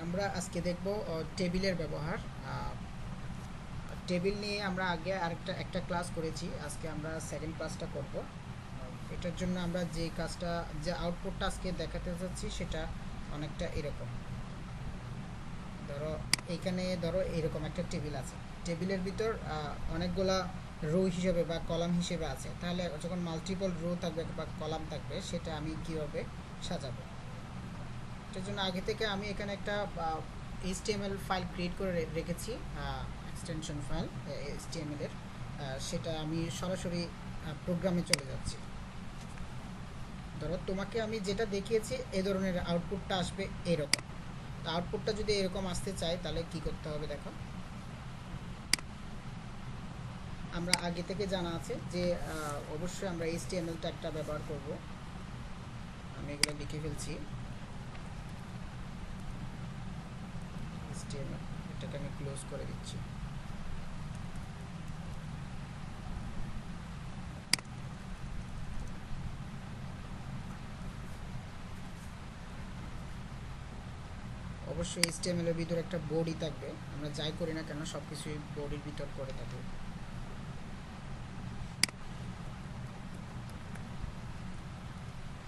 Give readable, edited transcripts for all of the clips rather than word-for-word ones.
আমরা আজকে দেখব টেবিলের ব্যবহার। টেবিল নিয়ে আমরা আগে একটা ক্লাস করেছি, আজকে আমরা সেকেন্ড ক্লাসটা করব। এটার জন্য আমরা যে আউটপুটটা আজকে দেখাতে যাচ্ছি সেটা অনেকটা এরকম। ধরো এরকম একটা টেবিল আছে, টেবিলের ভিতর অনেকগুলা রো হিসেবে বা কলাম হিসেবে আছে। তাহলে যখন মাল্টিপল রো থাকবে বা কলাম থাকবে সেটা আমি কীভাবে সাজাবো, এটার জন্য আগে থেকে আমি এখানে একটা HTML ফাইল ক্রিয়েট করে রেখেছি, এক্সটেনশন ফাইল HTML এর। সেটা আমি সরাসরি প্রোগ্রামে চলে যাচ্ছি। ধরো তোমাকে আমি যেটা দেখিয়েছি এই ধরনের আউটপুটটা আসবে এরকম। তো আউটপুটটা যদি এরকম আসতে চাই তাহলে কি করতে হবে দেখো। আমরা আগে থেকে জানা আছে যে অবশ্যই আমরা HTML ট্যাগটা ব্যবহার করব। আমি এগুলো লিখে ফেলছি। HTML এটাকে আমি ক্লোজ করে দিচ্ছি। অবশ্যই HTML এর ভিতরে একটা বডি থাকবে, আমরা যাই করি না কেন সব কিছুই বডির ভিতর করে থাকবে।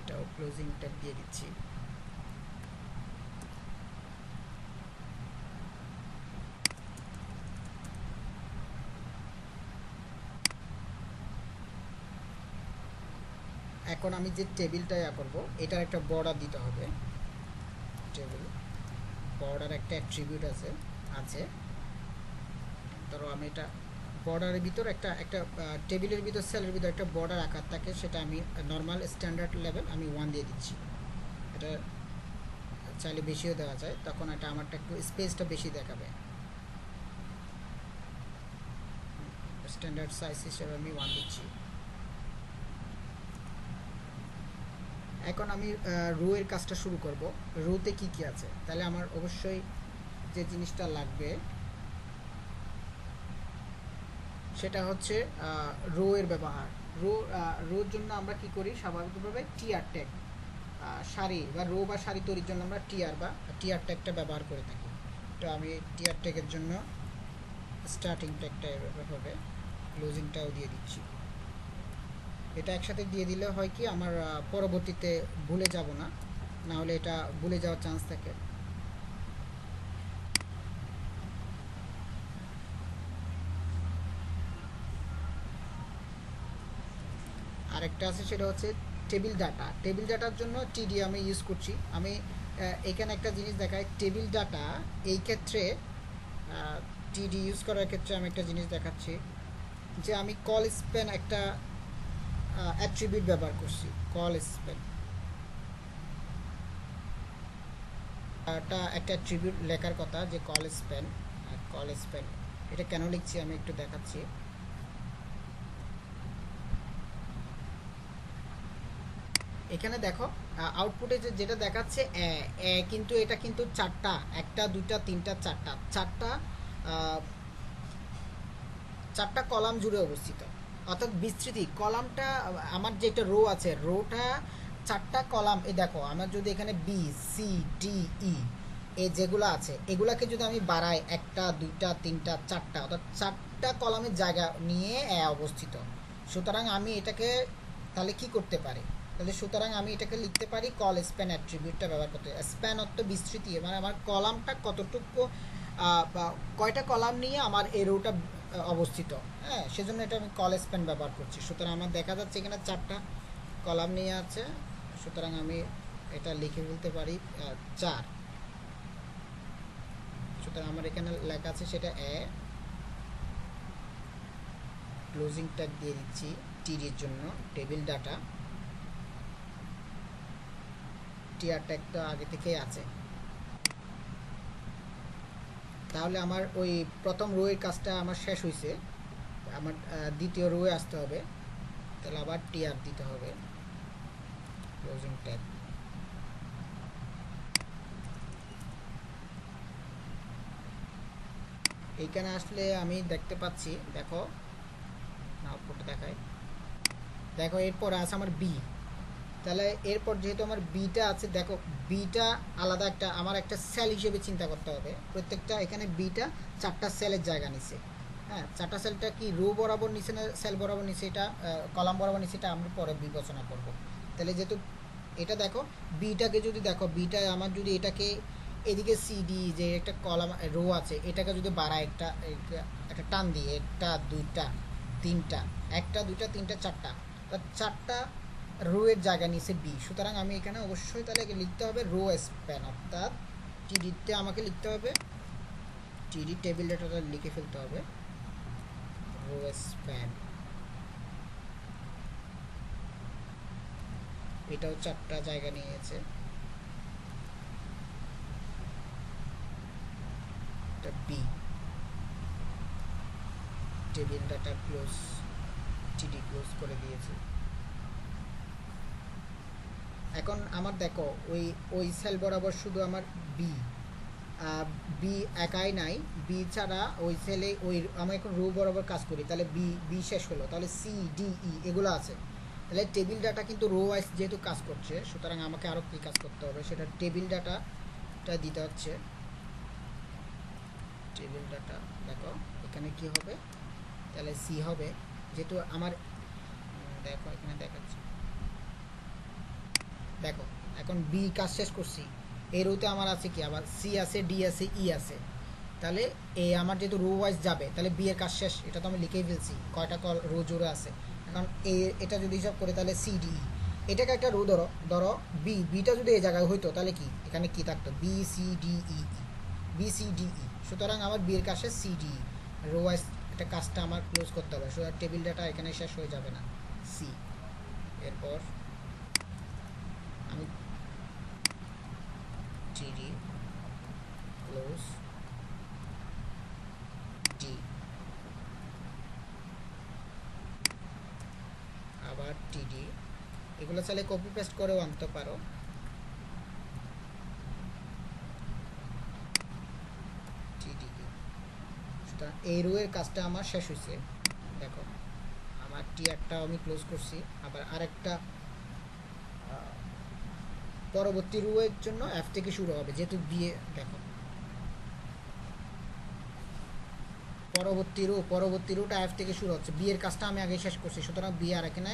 এটাও ক্লোজিং ট্যাগ দিয়ে দিচ্ছি। এখন আমি যে টেবিলটা করব এটার একটা বর্ডার দিতে হবে। টেবিল বর্ডার একটা অ্যাট্রিবিউট আছে। ধরো আমি এটা বর্ডারের ভিতর একটা টেবিলের ভিতর সেলের ভিতর একটা বর্ডার আকার থাকে, সেটা আমি নর্মাল স্ট্যান্ডার্ড লেভেল আমি 1 দিয়ে দিচ্ছি। এটা চাইলে বেশিও দেওয়া যায়, তখন এটা আমারটা একটু স্পেসটা বেশি দেখাবে। স্ট্যান্ডার্ড সাইজ হিসেবে আমি 1 দিচ্ছি। এখন আমি রো এর কাজটা শুরু করব। রোতে কি আছে, তাহলে আমার অবশ্যই যে জিনিসটা লাগবে সেটা হচ্ছে রো এর ব্যবহার। রোর জন্য আমরা কি করি, স্বাভাবিকভাবে টিআর ট্যাগ, সারি বা রো বা সারি তৈরির জন্য আমরা টিআর ট্যাগটা ব্যবহার করে থাকি। তো আমি টিআর ট্যাগের জন্য স্টার্টিং ট্যাগটা এভাবে হবে, ক্লোজিংটাও দিয়ে দিচ্ছি। এটা একসাথে দিয়ে দিলে হয় কি আমার পরবর্তীতে ভুলে যাব না, না হলে এটা ভুলে যাওয়ার চান্স থাকে। আরেকটা আছে সেটা হচ্ছে টেবিল ডাটা। টেবিল ডাটার জন্য টিডি আমি ইউজ করছি। আমি এখানে একটা জিনিস দেখাই, টেবিল ডাটা এই ক্ষেত্রে টিডি ইউজ করার ক্ষেত্রে আমি একটা জিনিস দেখাচ্ছি যে আমি কল স্প্যান একটা অ্যাট্রিবিউট ব্যবহার করছি। কল স্প্যান একটা অ্যাট্রিবিউট লেখার কথা, যে কল স্প্যান এটা কেন লিখছি আমি একটু দেখাচ্ছি। এখানে দেখো আউটপুটে যেটা দেখাচ্ছে কিন্তু এটা কিন্তু চারটা, একটা দুইটা তিনটা চারটা কলাম জুড়ে অবস্থিত, অর্থাৎ বিস্তৃতি কলামটা। আমার যেটা রো আছে, রোটা চারটা কলাম। এই দেখো আমার যদি এখানে বি সি ডি ই এই যেগুলো আছে এগুলাকে যদি আমি বাড়াই, একটা দুইটা তিনটা চারটা, অর্থাৎ চারটা কলামের জায়গা নিয়ে অবস্থিত। সুতরাং আমি এটাকে তাহলে কি করতে পারি, সুতরাং আমি এটাকে লিখতে পারি কল স্প্যান অ্যাট্রিবিউটটা ব্যবহার করতে। স্প্যান অর্থ বিস্তৃতি, মানে আমার কলামটা কতটুকু বা কয়টা কলাম নিয়ে আমার এই রোটা অবস্থিত। হ্যাঁ, সেজন্য এটা আমি কল স্প্যান ব্যবহার করছি। সুতরাং আমার দেখা যাচ্ছে এখানে চারটা কলাম নিয়ে আছে, সুতরাং আমি এটা লিখে ফেলতে পারি 4। সুতরাং আমার এখানে লেখা আছে সেটা ক্লোজিং ট্যাগ দিয়ে দিচ্ছি টিডির জন্য, টেবিল ডাটা। টিআর ট্যাগটা আগে থেকেই আছে। তাহলে আমার ওই প্রথম রো এর কাজটা আমার শেষ হয়েছে, আমার দ্বিতীয় রোয়ে আসতে হবে, তাহলে আবার টিআর দিতে হবে, ক্লোজিং ট্যাগ। এইখানে আসলে আমি দেখতে পাচ্ছি, দেখো আউটপুটে দেখায়, দেখো এরপর আছে আমার বি। তাহলে এরপর যেহেতু আমার বিটা আছে, দেখো বিটা আলাদা একটা আমার একটা সেল হিসেবে চিন্তা করতে হবে। প্রত্যেকটা এখানে বিটা 4টা সেলের জায়গা নিছে। হ্যাঁ, 4টা সেলটা কি রো বরাবর নিচে না সেল বরাবর নিচে, এটা কলাম বরাবর নিচে, এটা আমরা পরে বিবেচনা করব। তাহলে যেহেতু এটা দেখো, বিটাকে যদি দেখো, বিটা আমার যদি এটাকে এদিকে সিডি যে একটা কলাম রো আছে, এটাকে যদি বাড়ায় একটা একটা টান দিয়ে, একটা দুইটা তিনটা, একটা দুইটা তিনটা চারটা, তা 4টা রো এর জায়গা নিচে বি। সুতরাং আমি এখানে অবশ্যই তাহলে লিখতে হবে রো স্প্যান, অর্থাৎ টিডিতে আমাকে লিখতে হবে, টিডি টেবিল ডেটাটা লিখে ফেলতে হবে রো স্প্যান। এটাও 4টা জায়গা নিয়েছে, এটা B, table data close, TD close করে দিয়েছে। এখন আমার দেখো ওই ওই সেল বরাবর শুধু আমার বি, বি একাই নাই, বি ছাড়া ওই সেলে ওই আমি এখন রো বরাবর কাজ করি, তাহলে বি বি শেষ হলো, তাহলে সি ডি ই এগুলো আছে। তাহলে টেবিল ডাটা কিন্তু রো ওয়াইজ যেহেতু কাজ করছে, সুতরাং আমাকে আরও কী কাজ করতে হবে, সেটা টেবিল ডাটাটা দিতে হচ্ছে। টেবিল ডাটা দেখো এখানে কি হবে, তাহলে সি হবে, যেহেতু আমার দেখো এখানে দেখাচ্ছি, দেখো এখন বি কাজ শেষ করছি, এই রোতে আমার আছে কি, আবার সি আছে, ডি আছে, ই আছে। তাহলে এ আমার যেহেতু রো ওয়াইজ যাবে, তাহলে বি এর কাজ শেষ, এটা তো আমি লিখেই ফেলছি কয়টা রো জোরে আছে। এখন এ এটা যদি হিসাব করে, তাহলে সি ডি ই, এটাকে একটা রো ধরো, ধরো বি, বিটা যদি এই জায়গায় হইতো তাহলে কি এখানে কি থাকতো, B C D E, B C D E. সুতরাং আমার বি এর কাজ শেষ, C D E row wise একটা কাজটা আমার ক্লোজ করতে হবে, সুতরাং টেবিল ডাটা এখানে শেষ হয়ে যাবে না, সি। এরপর আমি টিডি ক্লোজ ডি, আবার টিডি, এগুলো চাইলে কপি পেস্ট করেও আনতে পারো। টিডি সুতরাং এই রো এর কাজটা আমার শেষ হয়েছে। দেখো আমার টিআরটা আমি ক্লোজ করছি, আবার আরেকটা পরবর্তী রো এর জন্য এফ থেকে শুরু হবে, যেহেতু বিয়ে দেখো পরবর্তী রোটা এফ থেকে শুরু হচ্ছে, বি এর কাজটা আমি আগে শেষ করছি, সুতরাং বি আর এখানে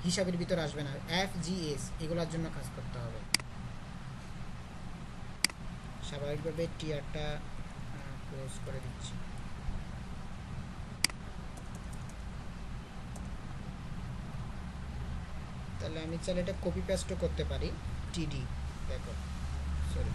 হিসাবের ভিতরে আসবে না, এফ জি এস এগুলোর জন্য কাজ করতে হবে। স্বাভাবিকভাবে টিআরটা ক্লোজ করে দিচ্ছি। তাহলে আমি চাইলে এটা কপি পেস্টও করতে পারি, টিডি দেখো, সরি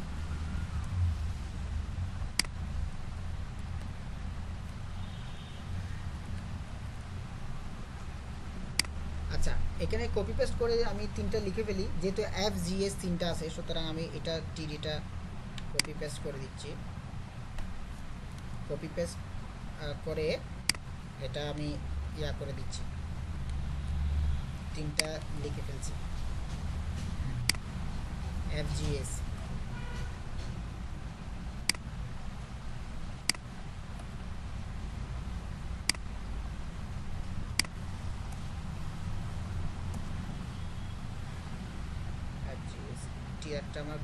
আচ্ছা, এখানে কপি পেস্ট করে আমি 3টা লিখে ফেলি, যেহেতু এফ জি এস 3টা আছে, সুতরাং আমি এটা টিডিটা কপি পেস্ট করে দিচ্ছি। কপি পেস্ট করে এটা আমি ইয়া করে দিচ্ছি, 3টা লিখে ফেলছি এফ জি এস। টিয়ারটা আমার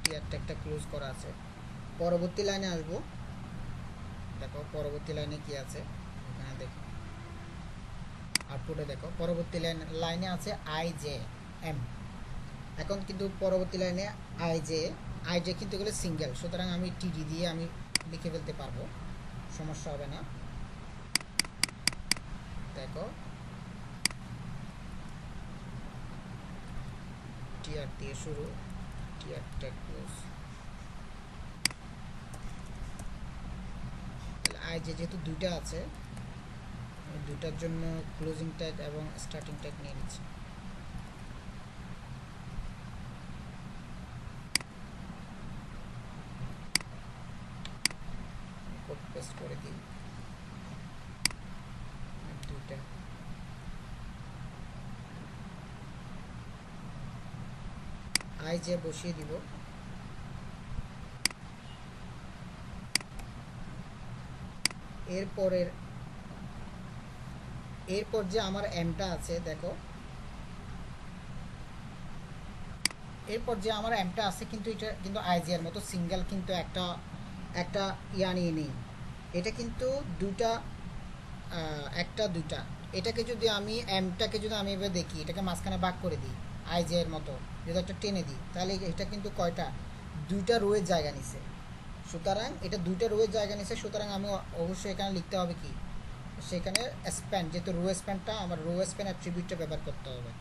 টিয়ারটা একটা ক্লোজ করা আছে। পরবর্তী লাইনে আসবো, দেখো পরবর্তী লাইনে কি আছে, এখানে দেখো আউটপুটে দেখো পরবর্তী লাইনে আছে আই জে এম। এখন কিন্তু পরবর্তী লাইনে আই জে কিন্তু এগুলো সিঙ্গেল, সুতরাং আমি টিডি দিয়ে আমি লিখে ফেলতে পারবো, সমস্যা হবে না। দেখো টিআর দিয়ে শুরু, টিআর ট্যাগ ক্লোজ, তাহলে আই জে যেহেতু 2টা আছে, আমি 2টার জন্য ক্লোজিং ট্যাগ এবং স্টার্টিং ট্যাগ নিয়ে নিচ্ছি। কপি পেস্ট করে দিই 2টা, আই জে বসিয়ে দিব। এরপর যে আমার এমটা আছে, দেখো এরপর যে আমার এমটা আছে কিন্তু এটা কিন্তু আইজিআর মতো সিঙ্গেল কিন্তু একটা একটা ইয়া নিয়ে নেই, এটা কিন্তু দুইটা, একটা দুইটা। এটাকে যদি আমি এমটাকে যদি আমি এবার দেখি, এটাকে মাঝখানে ভাগ করে দিই আইজিআর মতো, যদি একটা টেনে দিই, তাহলে এটা কিন্তু কয়টা, দুইটা রোয়ের জায়গা নিছে। সুতরাং এটা দুইটা রোয়ের জায়গা নিছে, সুতরাং আমি অবশ্যই এখানে লিখতে হবে কি, সেখানে স্প্যান, যেহেতু রো স্প্যানটা আমার রো স্প্যান অ্যাট্রিবিউটটা ব্যবহার করতে হবে।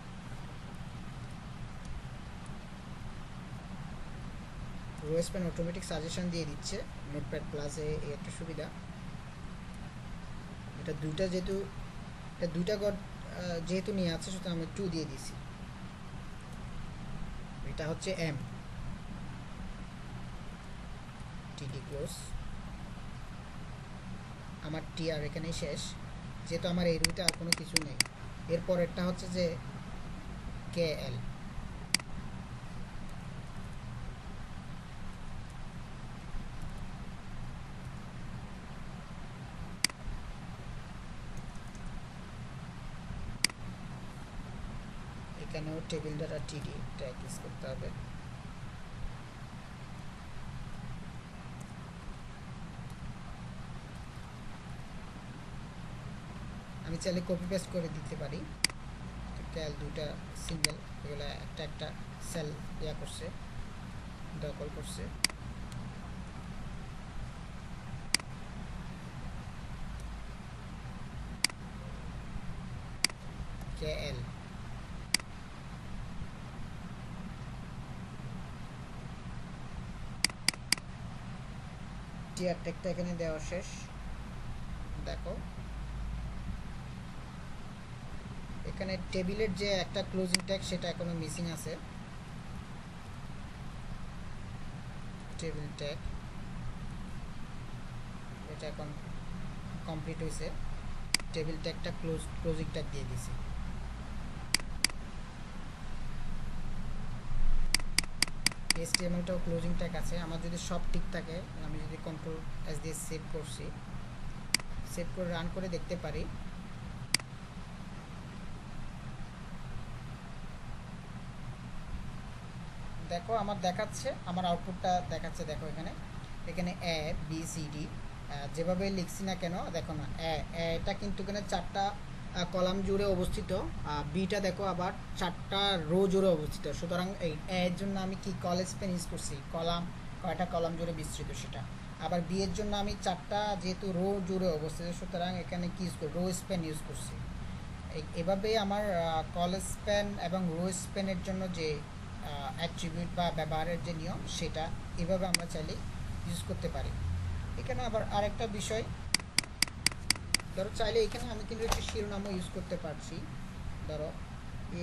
রো স্প্যান অটোমেটিক সাজেশন দিয়ে দিচ্ছে নোটপ্যাড প্লাসে, এই একটা সুবিধা। এটা দুইটা যেহেতু, এটা দুইটা গড যেহেতু নিয়ে আছে, সুতরাং আমি 2 দিয়ে দিছি। এটা হচ্ছে এম টিডি ক্লোজ, আমার টিআর এখানেই শেষ, যেহেতু আমার এই রুটে আর কোনো কিছু নেই। এরপরেরটা হচ্ছে যে কে এল, এখানেও টেবিল ডাটা টিডি ট্যাগ ইউজ করতে হবে। আমি চাইলে কপি পেস্ট করে দিতে পারি, ক্যাল দুইটা সিঙ্গেল, এগুলো একটা একটা সেল ইয়া করছে, দখল করছে। কে এল, টিআর ট্যাগটা এখানে দেওয়া শেষ। দেখো এখানে টেবিলের যে একটা ক্লোজিং ট্যাগ সেটা এখনো মিসিং আছে। টেবিল ট্যাগ এটা এখন কমপ্লিট হয়েছে, টেবিল ট্যাগটা ক্লোজিং ট্যাগ দিয়ে দিছি। HTML-টাও ক্লোজিং ট্যাগ আছে। আমার যদি সব ঠিক থাকে, আমি যদি কন্ট্রোল এস দিয়ে সেভ করছি, সেভ করে রান করে দেখতে পারি। দেখো আমার দেখাচ্ছে, আমার আউটপুটটা দেখাচ্ছে। দেখো এখানে এখানে এ বি সি ডি যেভাবে লিখছি না কেন, দেখো না এটা কিন্তু এখানে 4টা কলাম জুড়ে অবস্থিত, বিটা দেখো আবার 4টা রো জুড়ে অবস্থিত। সুতরাং এই এর জন্য আমি কি কলেজ পেন ইউজ করছি, কলাম কয়টা কলাম জুড়ে বিস্তৃত সেটা। আবার বি এর জন্য আমি 4টা যেহেতু রো জুড়ে অবস্থিত, সুতরাং এখানে কি ইউজ করি, রো স্পেন ইউজ করছি। এভাবেই আমার কলেজ স্পেন এবং রো স্পেনের জন্য যে অ্যাট্রিবিউট বা ব্যবহারের যে নিয়ম, সেটা এভাবে আমরা চাইলে ইউজ করতে পারি। এখানে আবার আরেকটা বিষয়, ধরো চাইলে এখানে আমি কিন্তু একটা শিরোনামও ইউজ করতে পারছি। ধরো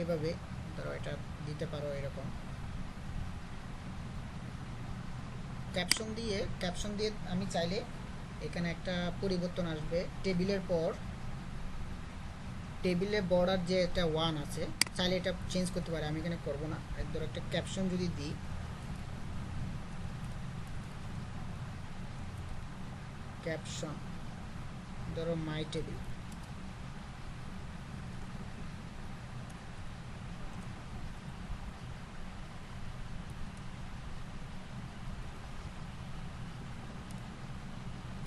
এভাবে, ধরো এটা দিতে পারো এরকম ক্যাপশন দিয়ে আমি চাইলে এখানে একটা পরিবর্তন আসবে। টেবিলের পর টেবিলে বর্ডার যে একটা 1 আছে, চাইলে এটা চেঞ্জ করতে পারি, আমি এখানে করব না। ধরো একটা ক্যাপশন যদি দিই, ক্যাপশন ধরো মাই টেবিল,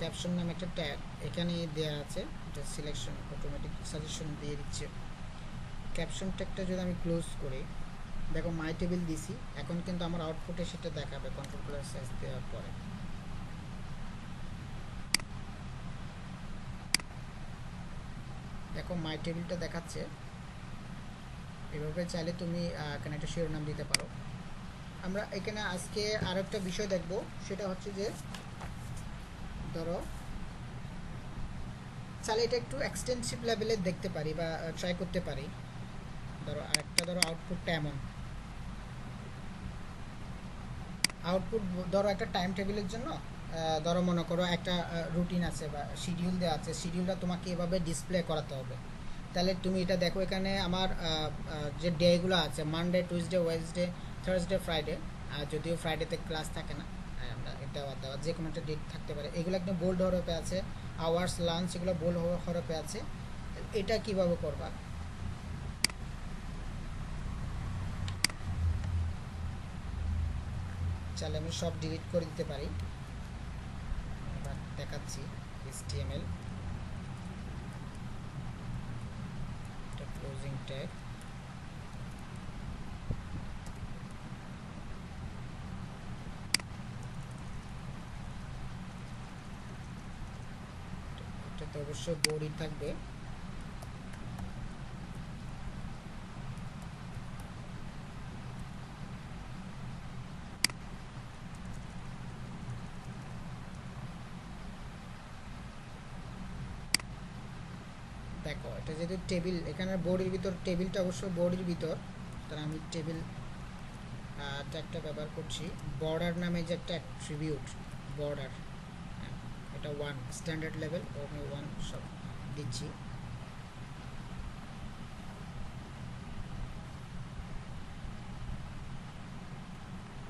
ক্যাপশন নামে একটা ট্যাগ এখানে দেওয়া আছে, এটা সিলেকশন অটোমেটিক সাজেশন দিয়ে দিচ্ছে। ক্যাপশন ট্যাগটা যদি আমি ক্লোজ করি, দেখো মাই টেবিল দিছি, এখন কিন্তু আমার আউটপুটে সেটা দেখাবে কন্ট্রোল প্লাস এস দেওয়ার পরে। দেখো মাই টেবিলটা দেখাচ্ছে। এভাবে চাইলে তুমি এখানে একটা শিরোনাম দিতে পারো। আমরা এখানে আজকে আরো একটা বিষয় দেখব, সেটা হচ্ছে যে ধরো চাইলে এটা একটু এক্সটেন্সিভ লেভেলে দেখতে পারি বা ট্রাই করতে পারি। ধরো আরেকটা, ধরো আউটপুটটা এমন, আউটপুট ধরো একটা টাইম টেবিলের জন্য, ধরো মনে করো একটা রুটিন আছে বা শিডিউল দেওয়া আছে, শিডিউলটা তোমাকে এভাবে ডিসপ্লে করাতে হবে। তাহলে তুমি এটা দেখো, এখানে আমার যে ডেগুলো আছে, Monday, Tuesday, Wednesday, Thursday, Friday, যদিও ফ্রাইডেতে ক্লাস থাকে না, আমরা দেওয়া যে কোনো একটা ডেট থাকতে পারে, এগুলো একদম বোল্ড হরফে আছে। আওয়ার্স, লাঞ্চ, এগুলো বোল্ড হরফে আছে। এটা কিভাবে করবা, চাইলে আমি সব ডিলিট করে দিতে পারি। এবার দেখাচ্ছি HTML, এটা ক্লোজিং ট্যাগ, এটাতে অবশ্যই বডি থাকবে। দেখো এটা যেহেতু টেবিল, এখানে বডির ভিতর টেবিলটা অবশ্য বডির ভিতর, তাহলে আমি টেবিল ট্যাগটা ব্যবহার করছি। বর্ডার নামে যে একটা অ্যাট্রিবিউট, বর্ডার, এটা 1 স্ট্যান্ডার্ড লেভেল, আমি 1 সব দিচ্ছি।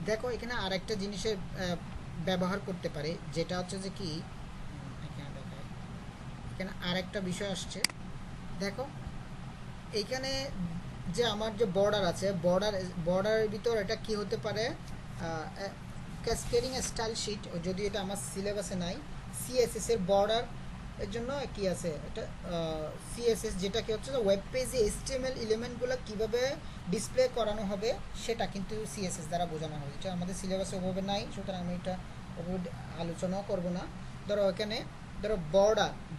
দেখো এখানে আরেকটা জিনিসের ব্যবহার করতে পারে, যেটা হচ্ছে যে কি এখানে দেখায়, এখানে আরেকটা বিষয় আসছে। দেখো এইখানে যে আমার যে বর্ডার আছে, বর্ডারের ভিতর এটা কি হতে পারে, ক্যাসকেডিং স্টাইল শিট, যদি এটা আমার সিলেবাসে নাই। সিএসএস এর বর্ডার এর জন্য কি আছে, এটা সিএসএস, যেটা কি হচ্ছে ওয়েব পেজে এইচটিএমএল এলিমেন্টগুলো কিভাবে ডিসপ্লে করানো হবে সেটা কিন্তু সিএসএস দ্বারা বোঝানো হবে। এটা আমাদের সিলেবাসে ওভাবে নাই, সুতরাং আমি এটা ওভাবে আলোচনাও করব না। ধরো এখানে ধরো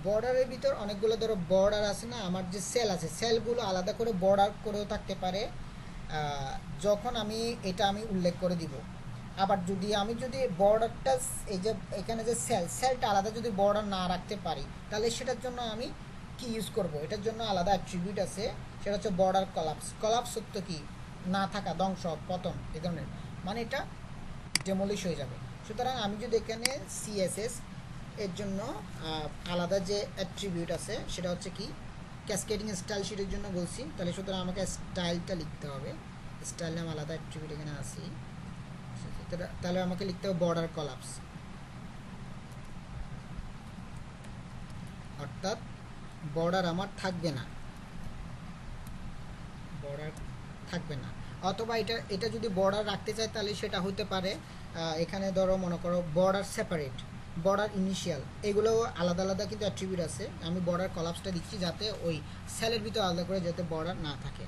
বর্ডারের ভিতর অনেকগুলো ধরো বর্ডার আছে না, আমার যে সেল আছে, সেলগুলো আলাদা করে বর্ডার করেও থাকতে পারে, যখন আমি এটা আমি উল্লেখ করে দিব। আবার যদি বর্ডারটা, এই যে এখানে যে সেলটা আলাদা যদি বর্ডার না রাখতে পারি, তাহলে সেটার জন্য আমি কি ইউজ করব, এটার জন্য আলাদা অ্যাট্রিবিউট আছে, সেটা হচ্ছে বর্ডার কলাপস সত্য কি না থাকা, ধ্বংস, পতন, এই ধরনের, মানে এটা ডেমোলিশ হয়ে যাবে। সুতরাং আমি যদি এখানে সিএসএস এর জন্য আলাদা যে অ্যাট্রিবিউট আছে সেটা হচ্ছে কি ক্যাসকেডিং স্টাইল শিটের জন্য বলছি, তাহলে সুতরাং আমাকে স্টাইলটা লিখতে হবে। স্টাইল নাম আলাদা অ্যাট্রিবিউট এখানে আছে, তাহলে আমাকে লিখতে হবে বর্ডার কলাপস, অর্থাৎ বর্ডার আমার থাকবে না, বর্ডার থাকবে না। অথবা এটা যদি বর্ডার রাখতে চাই তাহলে সেটা হতে পারে, এখানে ধরো মনে করো বর্ডার সেপারেট, বর্ডার ইনিশিয়াল, এগুলো আলাদা আলাদা কিন্তু অ্যাট্রিবিউট আছে। আমি বর্ডার কলাপসটা দিচ্ছি যাতে ওই সেলের ভিতরে আলাদা করে যাতে বর্ডার না থাকে।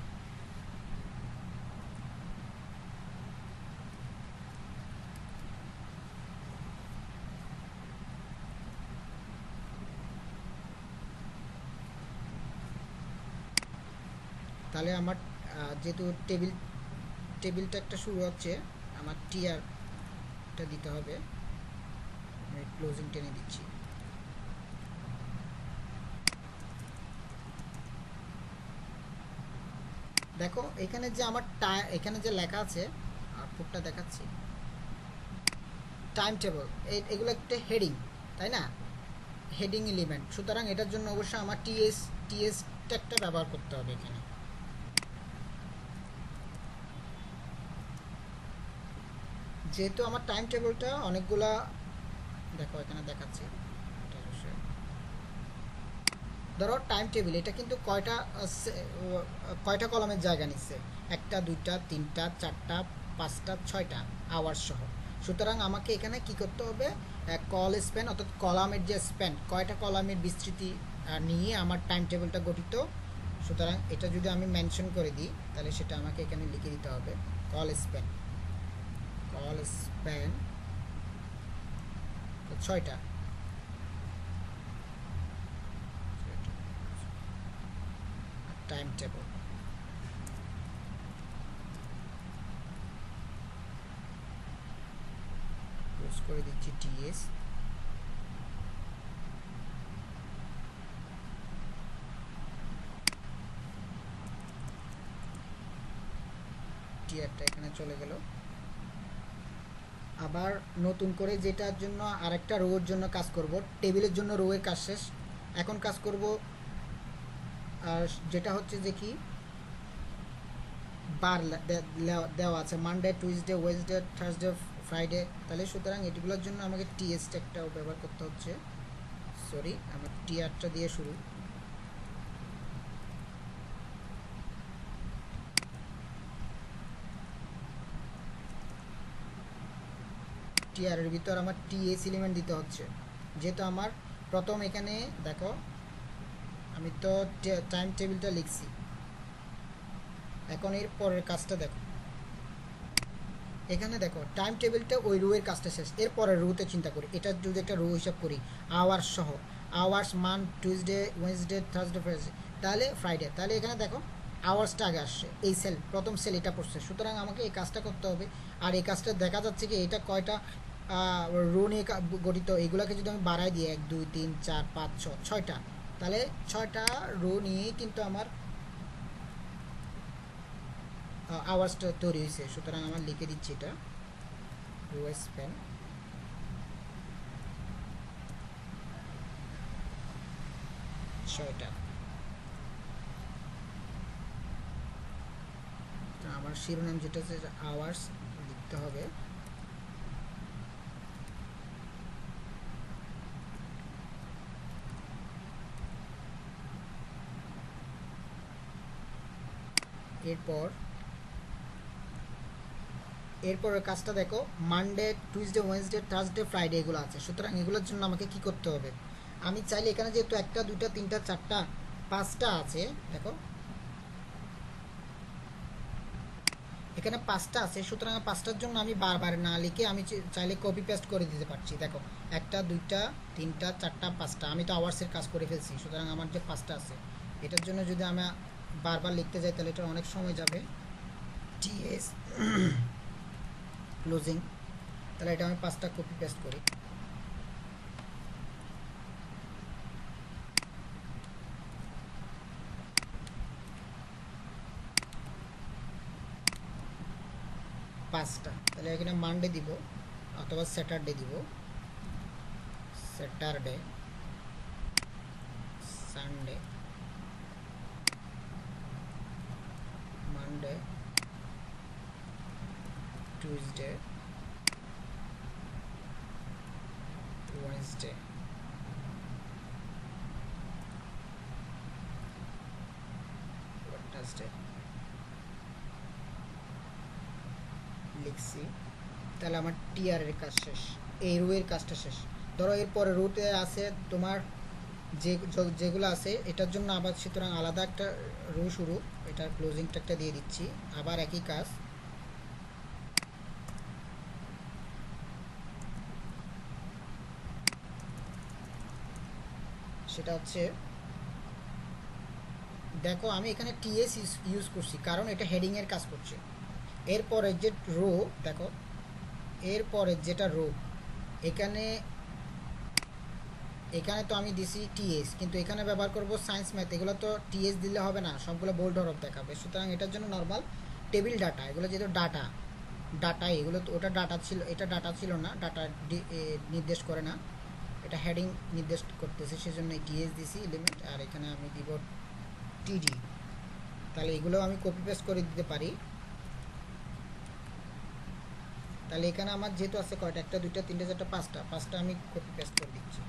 তাহলে আমার যেহেতু টেবিলটা একটা শুরু হচ্ছে, আমার টিআরটা দিতে হবে, আমি ক্লোজিং টেনে দিচ্ছি। দেখো এখানে যে আমার এখানে যে লেখা আছে, আউটপুটটা দেখাচ্ছি, টাইম টেবল, এগুলো একটা হেডিং, তাই না, হেডিং এলিমেন্ট। সুতরাং এটার জন্য অবশ্যই আমার টিএস ট্যাগটা ব্যবহার করতে হবে এখানে। যেহেতু আমার টাইম টেবলটা অনেকগুলা, দেখো এখানে দেখাচ্ছি, ধরো টাইম টেবিল এটা কিন্তু কয়টা কলামের জায়গা নিচ্ছে, 1টা 2টা 3টা 4টা 5টা 6টা আওয়ার সহ। সুতরাং আমাকে এখানে কি করতে হবে, কল স্প্যান অর্থাৎ কলামের যে স্প্যান, কয়টা কলামের বিস্তৃতি নিয়ে আমার টাইম টেবিলটা গঠিত। সুতরাং এটা যদি আমি মেনশন করে দিই তাহলে সেটা আমাকে এখানে লিখে দিতে হবে, কল স্প্যান 6টা টাইম টেবল। ইউজ করে দিচ্ছি টিএস, টিআরটা এখানে চলে গেল। আবার নতুন করে যেটার জন্য আরেকটা রোয়ের জন্য কাজ করব, টেবিলের জন্য রোয়ের কাজ শেষ, এখন কাজ করব আর যেটা হচ্ছে যে কি বার দেওয়া আছে, Monday Tuesday Wednesday Thursday Friday, তাহলে সুতরাং এগুলোর জন্য আমাকে টিএস ট্যাগটাও ব্যবহার করতে হচ্ছে। সরি, আমার টিআরটা দিয়ে শুরু, টিআরের ভিতর আমার টিএস এলিমেন্ট দিতে হচ্ছে, যেহেতু আমার প্রথম এখানে দেখো আমি তো টাইম টেবিলটা লিখছি। এখন এর পরের কাজটা দেখো, এখানে দেখো টাইম টেবিলটা ওই রো এর কাজটা শেষ, এর পরের রোতে চিন্তা করি, এটা যদি একটা রো হিসাব করি আওয়ার্স সহ, hours month Tuesday Wednesday Thursday Friday, তাহলে ফ্রাইডে, তাহলে এখানে দেখো আওয়ার্সটা আগে আসছে, এই সেল প্রথম সেল এটা পড়ছে, সুতরাং আমাকে এই কাজটা করতে হবে। আর এই কাজটা দেখা যাচ্ছে কি এটা কয়টা রো নিয়ে গঠিত, এইগুলোকে যদি আমি বাড়াই দিই 1 2 3 4 5 6 6টা, তাহলে 6টা রো নিয়েই কিন্তু আমার আওয়ার্সটা তৈরি হয়েছে। সুতরাং আমার লিখে দিচ্ছি এটা রো স্প্যান ছয়টা। আমার শিরোনাম যেটা হচ্ছে আওয়ার্স লিখতে হবে, এরপরের কাজটা দেখো Monday Tuesday Wednesday Thursday Friday এগুলো আছে, সুতরাং এগুলোর জন্য আমাকে কি করতে হবে, আমি চাইলে এখানে যেহেতু 1টা 2টা 3টা 4টা 5টা আছে, দেখো এখানে 5টা আছে, সুতরাং 5টার জন্য আমি বারবার না লিখে আমি চাইলে কপি পেস্ট করে দিতে পারছি। দেখো 1টা 2টা 3টা 4টা 5টা, আমি তো আওয়ার্সের কাজ করে ফেলছি, সুতরাং আমার যে 5টা আছে এটার জন্য যদি আমি বারবার লিখতে যাই তাহলে এটা অনেক সময় যাবে। টিএস ক্লোজিং, তাহলে এটা আমি 5টা কপি পেস্ট করি, তাহলে এখানে মানডে দিব অথবা স্যাটারডে দিব, Saturday Sunday Monday Tuesday Wednesday Thursday লিখছি, তাহলে আমার টিআর এর কাজ শেষ, এই রো এর কাজটা শেষ। ধরো এরপরে রোতে আছে তোমার যেগুলো আছে এটার জন্য আবার সুতরাং আলাদা একটা রো শুরু, এটার ক্লোজিংটা একটা দিয়ে দিচ্ছি, আবার একই কাজ, সেটা হচ্ছে দেখো আমি এখানে টিএস ইউজ করছি কারণ এটা হেডিং এর কাজ করছে। এরপরে যে রো দেখো, এরপরে যেটা রো এখানে তো আমি দিছি টিএস, কিন্তু এখানে ব্যবহার করব সায়েন্স ম্যাথ, এগুলো তো টিএস দিলে হবে না, সবগুলো বোল্ড হরফ দেখাবে, সুতরাং এটার জন্য নর্মাল টেবিল ডাটা, এগুলো যেহেতু ডাটা এগুলো তো ওটা ডাটা ছিল, এটা ডাটা ছিল না, ডাটা নির্দেশ করে না, এটা হেডিং নির্দেশ করতেছে, সেজন্য এই টিএস দিছি এলিমেন্ট, আর এখানে আমি দিব টিডি, তাহলে এগুলো আমি কপি পেস্ট করে দিতে পারি। তাহলে এখানে আমার যেহেতু আছে কয়টা 1টা 2টা 3টা 4টা 5টা আমি কপি পেস্ট করে দিচ্ছি।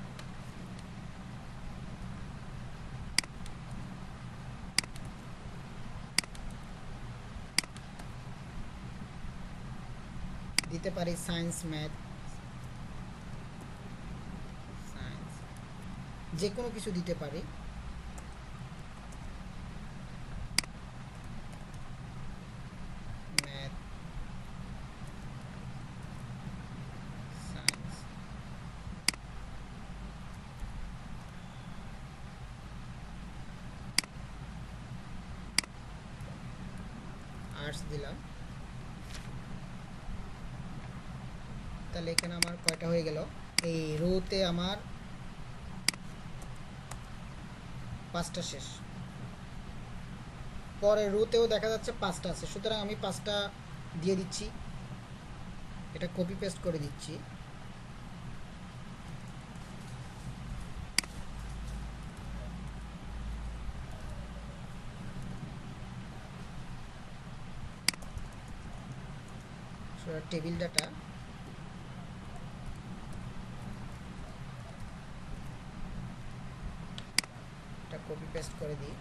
দিতে পারি সায়েন্স ম্যাথ, সায়েন্স যে কোনো কিছু দিতে পারি, ম্যাথ সায়েন্স, আর্টস দিলাম, তাহলে এখানে আমার কয়টা হয়ে গেল, এই রোতে আমার 5টা শেষ, পরে রোতেও দেখা যাচ্ছে 5টা আছে, সুতরাং আমি 5টা দিয়ে দিচ্ছি, এটা কপি পেস্ট করে দিচ্ছি, টেবিল ডাটা এটা কপি পেস্ট করে দিই,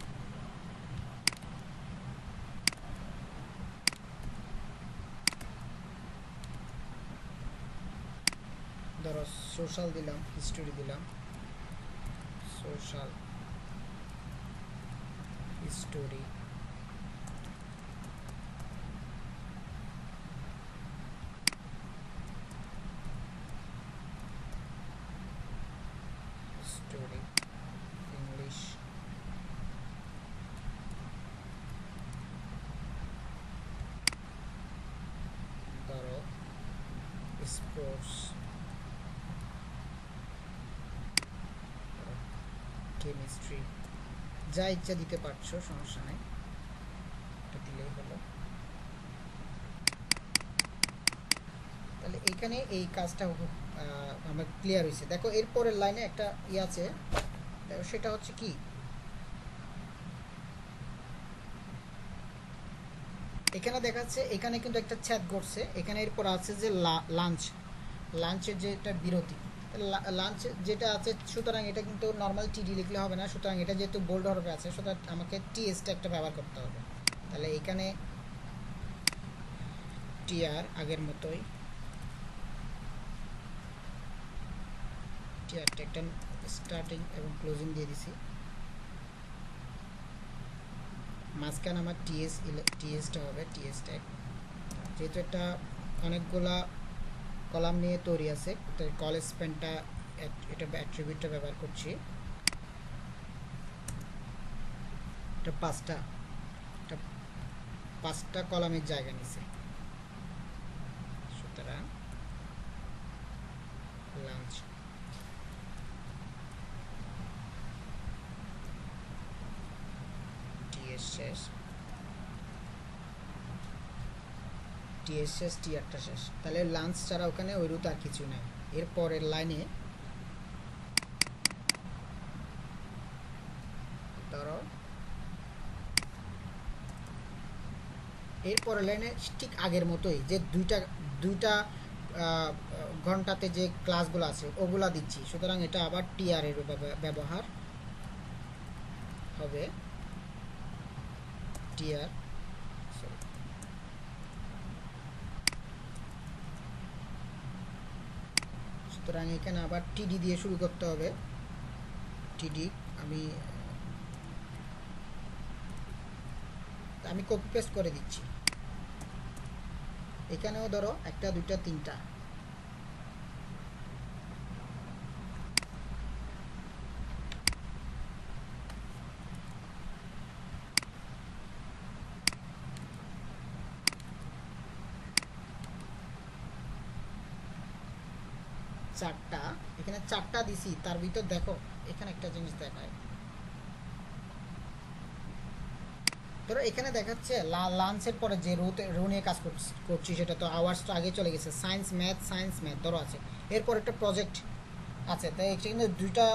ধরো সোশ্যাল দিলাম, হিস্টোরি দিলাম, সোশ্যাল হিস্টোরি, হিস্টোরি ইংলিশ, ধরো স্পোর্টস, কেমিস্ট্রি, যা ইচ্ছা দিতে পারছো, সমস্যা নেই, এটা দিলেই হলো। তাহলে এখানে এই কাজটা আমার ক্লিয়ার হয়েছে। দেখো এরপরের লাইনে একটা আছে, সেটা হচ্ছে কি, এখানে দেখাচ্ছে এখানে কিন্তু একটা ছেদ করছে, এখানে এরপর আছে যে লাঞ্চ, লাঞ্চের যে একটা বিরতি, লাঞ্চ যেটা আছে, সুতরাং এটা কিন্তু নর্মাল টিডি লিখলে হবে না, সুতরাং এটা যেহেতু বোল্ড হরফে আছে, সুতরাং আমাকে টিএসটা একটা ব্যবহার করতে হবে। তাহলে এখানে টিআর আগের মতোই, টিআরটা একটা স্টার্টিং এবং ক্লোজিং দিয়ে দিছি, মাঝখানে আমার টিএসটা হবে, টিএস ট্যাগ, যেহেতু এটা অনেকগুলা কলাম নিয়ে তৈরি আছে, তাই কল স্প্যানটা এটা অ্যাট্রিবিউটটা ব্যবহার করছি, এটা পাঁচটা কলামের জায়গা নিছে, সুতরাং লাঞ্চ, টিএস শেষ, টিএস শেষ, টিআরটা শেষ, তাহলে লাঞ্চ ছাড়া ওখানে ওই রুট আর কিছু নাই। এরপরের লাইনে ধরো, এরপরের লাইনে ঠিক আগের মতোই যে দুইটা ঘন্টাতে যে ক্লাসগুলো আছে ওগুলা দিচ্ছি, সুতরাং এটা আবার টিআর এর ব্যবহার হবে, টিআর, সুতরাং এখানে আবার টিডি দিয়ে শুরু করতে হবে, টিডি আমি কপি পেস্ট করে দিচ্ছি, এখানেও ধরো একটা দুইটা তিনটা, চারটা, এখানে চারটা দিছি, তার ভিতর দেখো এখানে একটা জিনিস দেখায়, ধরো এখানে দেখাচ্ছে লাঞ্চের পরে যে রো নিয়ে কাজ করছি সেটা তো আওয়ার্সটা আগে চলে গেছে, সায়েন্স ম্যাথ ধরো আছে, এরপর একটা প্রজেক্ট আছে, তাই এখানে দুইটা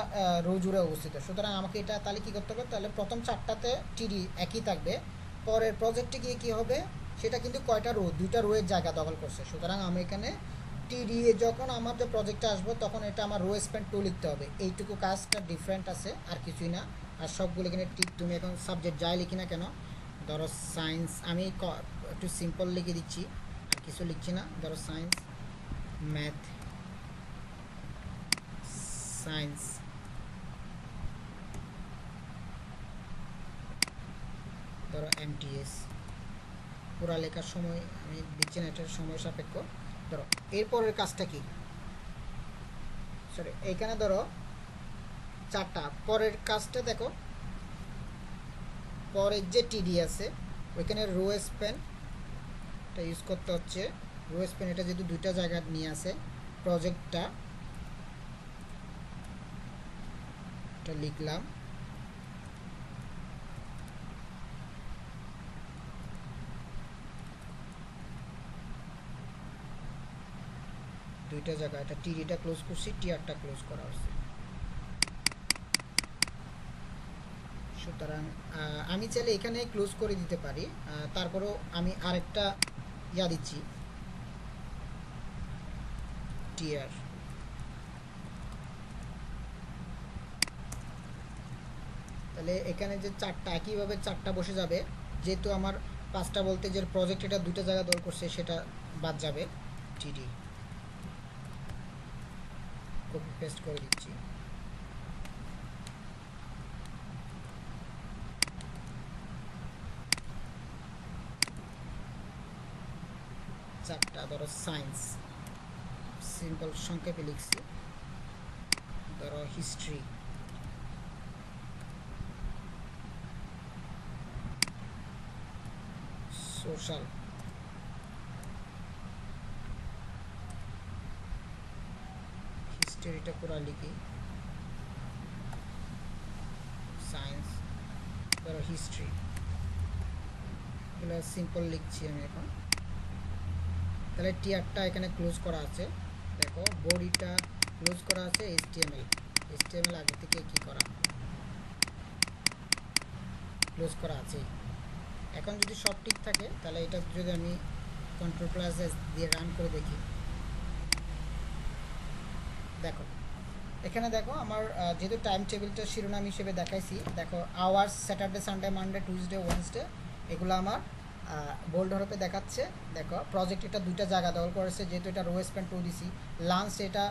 রো জুড়ে অবস্থিত, সুতরাং আমাকে এটা তাহলে কী করতে হবে, তাহলে প্রথম চারটাতে টিডি একই থাকবে, পরের প্রজেক্টে গিয়ে কী হবে, সেটা কিন্তু কয়টা রো, দুইটা রোয়ের জায়গা দখল করছে, সুতরাং আমি এখানে টিডি যখন আমার যে প্রজেক্টটা আসবো তখন এটা আমার রো স্প্যান 2 লিখতে হবে, এইটুকু কাজটা ডিফারেন্ট আছে আর কিছুই না, আর সবগুলো এখানে টিক, তুমি এখন সাবজেক্ট যাই লিখি না কেন, ধরো সায়েন্স, আমি একটু সিম্পল লিখে দিচ্ছি, আর কিছু লিখছি না, ধরো সায়েন্স, ম্যাথ, সায়েন্স, ধরো এমটিএস, পুরা লেখার সময় আমি দিচ্ছি না, এটার সময় সাপেক্ষ। ধরো এরপরের কাজটা কি, সরি এইখানে ধরো চারটা, পরের কাজটা দেখো, পরের যে টিডি আছে ওইখানে রো স্প্যানটা ইউজ করতে হচ্ছে, রো স্প্যান এটা যেহেতু দুইটা জায়গা নিয়ে আসে, প্রজেক্টটা এটা লিখলাম, দুইটা জায়গা, এটা টিডিটা ক্লোজ করছি, টিআরটা ক্লোজ করা হচ্ছে, সুতরাং আমি চাইলে এখানে ক্লোজ করে দিতে পারি, তারপরেও আমি আরেকটা ইয়া দিচ্ছি, টিআর, তাহলে এখানে যে চারটা একইভাবে চারটা বসে যাবে, যেহেতু আমার পাঁচটা বলতে যে প্রজেক্ট এটা দুটো জায়গা দল করছে সেটা বাদ যাবে, টিডি, পেস্ট করে দিচ্ছি। চারটা ধরো সায়েন্স, সিম্পল সংক্ষেপে লিখছি, ধরো হিস্ট্রি, সোশ্যাল, হিস্ট্রিটা পুরো লিখি, সায়েন্স, ধরো হিস্ট্রি, এগুলো সিম্পল লিখছি আমি এখন। তাহলে টিয়ারটা এখানে ক্লোজ করা আছে, দেখো বডিটা ক্লোজ করা আছে এইচটিএমএল আগে থেকে কি করা ক্লোজ করা আছে। এখন যদি সব ঠিক থাকে তাহলে এটা যদি আমি কন্ট্রোল+S দিয়ে রান করে দেখি, দেখো এখানে দেখো আমার যেহেতু টাইম টেবিলটা শিরোনাম হিসেবে দেখাইছি, দেখো hours Saturday Sunday Monday Tuesday Wednesday এগুলো আমার বোল্ড হরফে দেখাচ্ছে। দেখো প্রজেক্ট এটা দুইটা জায়গা দখল করেছে, যেহেতু এটা রো স্প্যান 2 দিছি। লাঞ্চ এটা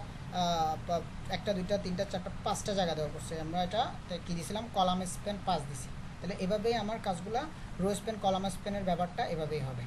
একটা দুইটা তিনটা চারটা পাঁচটা জায়গা দখল করছে, আমরা এটা কী দিয়েছিলাম, কলাম স্প্যান 5 দিছি। তাহলে এভাবেই আমার কাজগুলো রো স্প্যান কলাম স্প্যানের ব্যাপারটা এভাবেই হবে।